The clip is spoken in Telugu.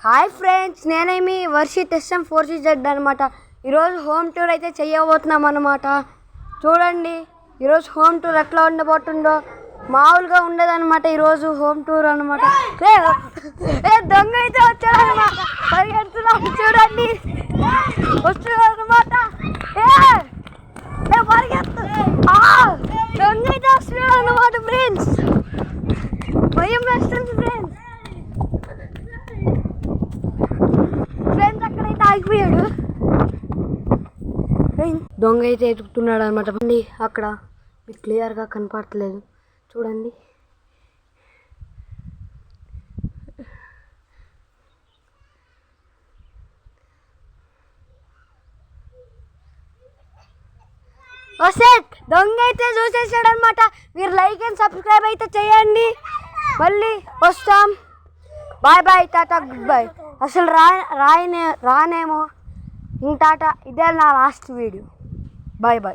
హాయ్ ఫ్రెండ్స్, నేనే మీ వర్షిత్ SM4CZ అనమాట. ఈరోజు హోమ్ టూర్ అయితే చేయబోతున్నాం అనమాట. చూడండి ఈరోజు హోమ్ టూర్ ఎట్లా ఉండబోతుందో. మామూలుగా ఉండదన్నమాట ఈరోజు హోమ్ టూర్ అనమాట. దొంగ అయితే వచ్చాడనమాట, పరిగెడుతున్నాడు చూడండి, వస్తున్నాడు అనమాట. పరిగెత్తు, దొంగ అయితే వస్తున్నాడు అనమాట ఫ్రెండ్స్. భయం వేస్తుంది ఫ్రెండ్స్. అక్కడైతే ఆగిపోయాడు. దొంగ అయితే ఎతుకుతున్నాడు అనమాట. అక్కడ మీకు క్లియర్గా కనపడట్లేదు, చూడండి. దొంగ అయితే చూసేసాడు అనమాట. మీరు లైక్ అండ్ సబ్స్క్రైబ్ అయితే చేయండి. మళ్ళీ వస్తాం. Bye bye, tata, goodbye. అసలు రానేమో ఇంక టాటా. ఇదే నా లాస్ట్ వీడియో. Bye bye.